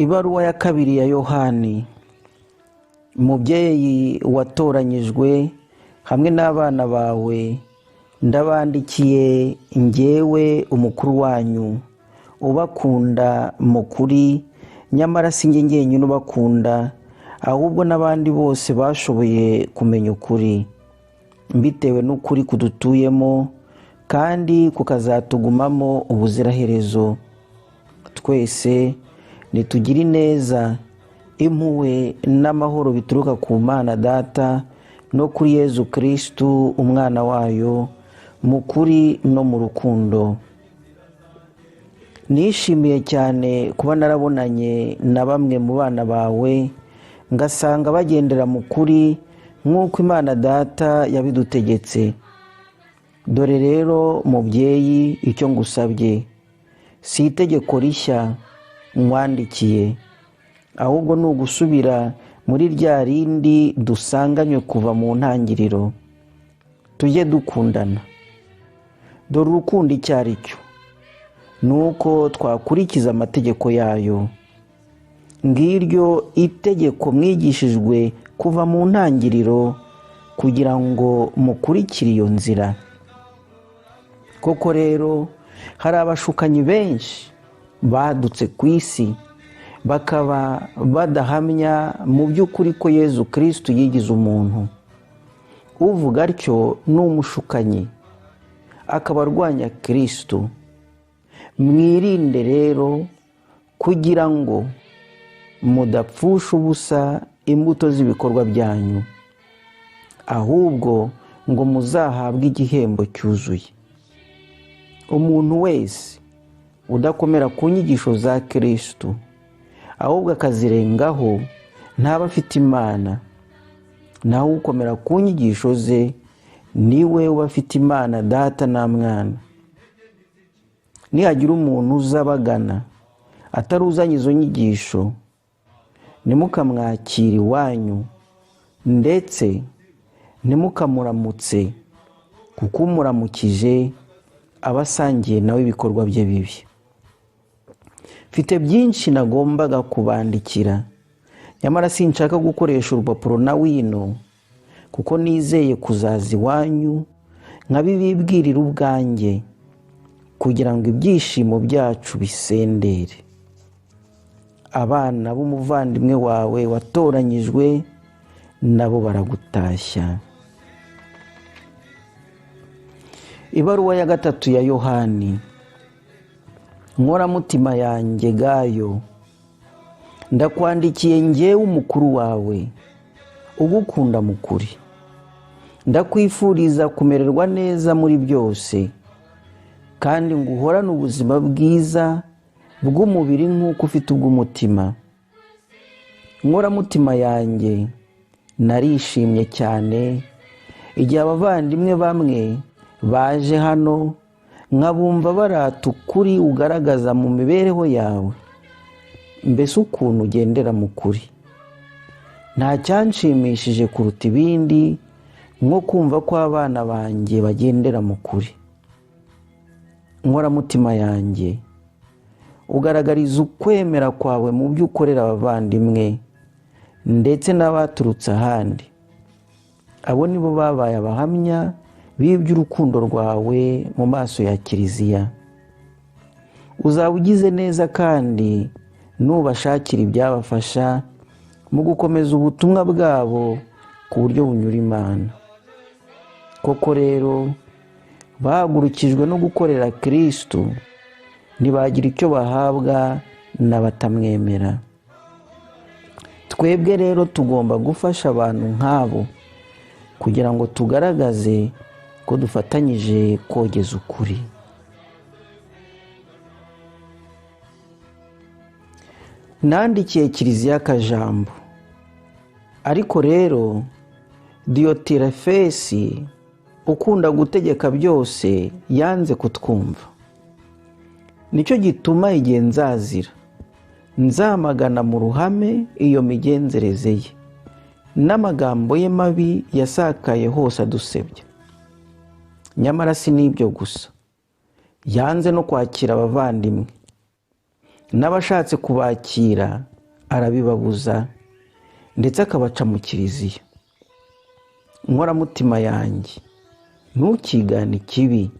Ibaruwa ya kabiri ya Yohani. Mubyeyi watoranyijwe hamwe n'abana bawe, ndabandikiye njyewe umukuru wanyu, ubakunda mu kuri, nyamara si njye njyenyine ubakunda, ahubwo n'abandi bose bashoboye kumenya ukuri, mbitewe n'ukuri kudutuyemo kandi kukazatugumamo ubuziraherezo. Twese nitugire neza, impuhwe n'amahoro bituruka ku Mana Data no kuri Yezu Kristu umwana wayo, mu kuri no mu rukundo. Nishimiye cyane kuba narabonanye na bamwe mu bana bawe, ngasanga bagendera mu kuri nk'uko Imana Data yabidutegetse. Dore rero mubyeyi, icyo ngusabye si itegeko rishya nkwandikiye, ahubwo ni ugusubira muri rya rindi dusanganywe kuva mu ntangiriro. Tujye dukundana. Dore urukundo icyo ari cyo, ni uko twakurikiza amategeko yayo. Ngiryo itegeko mwigishijwe kuva mu ntangiriro, kugira ngo mukurikire iyo nzira. Koko rero hari abashukanyi benshi badutse ku isi, bakaba badahamya mu by'ukuri ko Yezu Kristu yigize umuntu. Uvuga atyo ni umushukanyi, akaba arwanya Kristu. Mwirinde rero kugira ngo mudapfusha ubusa imbuto z'ibikorwa byanyu, ahubwo ngo muzahabwe igihembo cyuzuye. Umuntu wese udakomera ku nyigisho za Kristu, ahubwo akazirengaho, ntaba afite Imana. Naho ukomera ku nyigisho ze, niwe uba afite Imana Data na Mwana. Nihagira umuntu uzabagana ataruzanye izo nyigisho, ntimukamwakire iwanyu, ndetse ntimukamuramutse, kuko umuramukije aba asangiye nawe ibikorwa bye bibi. Mfite byinshi nagombaga kubandikira, nyamara sinshaka gukoresha urupapuro na wino, kuko nizeye kuzaza iwanyu nkabibibwirira ubwanjye, kugira ngo ibyishimo byacu bisendere. Abana b'umuvandimwe wawe watoranyijwe nabo baragutashya. Ibaruwa ya gatatu ya Yohani. Nkoramutima yanjye Gayo, ndakwandikiye njyewe umukuru wawe, ugukunda mu kuri. Ndakwifuriza kumererwa neza muri byose, kandi ngo uhorane ubuzima bwiza bw'umubiri nk'uko ufite ubw'umutima. Nkoramutima yanjye, narishimye cyane igihe abavandimwe bamwe baje hano, nkabumva barata ukuri ugaragaza mu mibereho yawe, mbese ukuntu ugendera mu kuri. Nta cyanshimishije kuruta ibindi nko kumva ko abana banjye bagendera mu kuri. Nkoramutima yanjye, ugaragariza ukwemera kwawe mu byo ukorera abavandimwe ndetse n'abaturutse ahandi. Abo nibo babaye abahamya b'iby'urukundo rwawe mu maso ya Kiliziya. Uzaba ugize neza kandi nubashakira ibyabafasha mu gukomeza ubutumwa bwabo ku buryo bunyura Imana. Koko rero bahagurukijwe no gukorera Kristu, ntibagira icyo bahabwa n'abatamwemera. Twebwe rero tugomba gufasha abantu nk'abo, kugira ngo tugaragaze ko dufatanyije kogeza ukuri. Nandikiye Kiliziya akajambo, ariko rero Diyotirefesi ukunda gutegeka byose yanze kutwumva. Nicyo gituma igihe nzazira, nzamagana mu ruhame iyo migenzereze ye, n'amagambo ye mabi yasakaye hose adusebya. Nyamara si n'ibyo gusa, yanze no kwakira abavandimwe, n'abashatse kubakira arabibabuza ndetse akabaca mu kiliziya. Inkoramutima yanjye, ntukigane ikibi,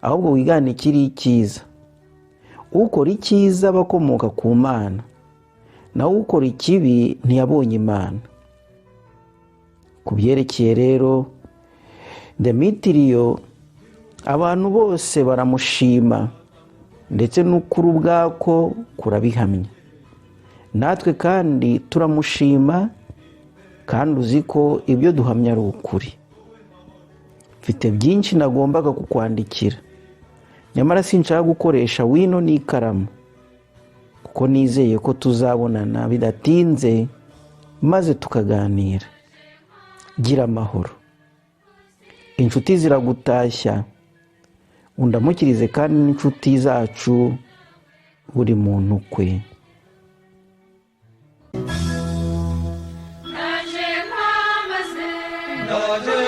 ahubwo wigane ikiri cyiza. Ukora icyiza aba akomoka ku Mana, nawe ukora ikibi ntiyabonye Imana. Ku byerekeye rero Demetiriyo, abantu bose baramushima ndetse n'ukuri ubwako kurabihamya. Natwe kandi turamushima, kandi uzi ko ibyo duhamya ari ukuri. Mfite byinshi nagombaga kukwandikira, nyamara sinshaka gukoresha wino n'ikaramu, kuko nizeye ko tuzabonana bidatinze maze tukaganira. Gira amahoro. Inshuti ziragutashya, undamukirize kandi n'inshuti zacu buri muntu kwe. Naje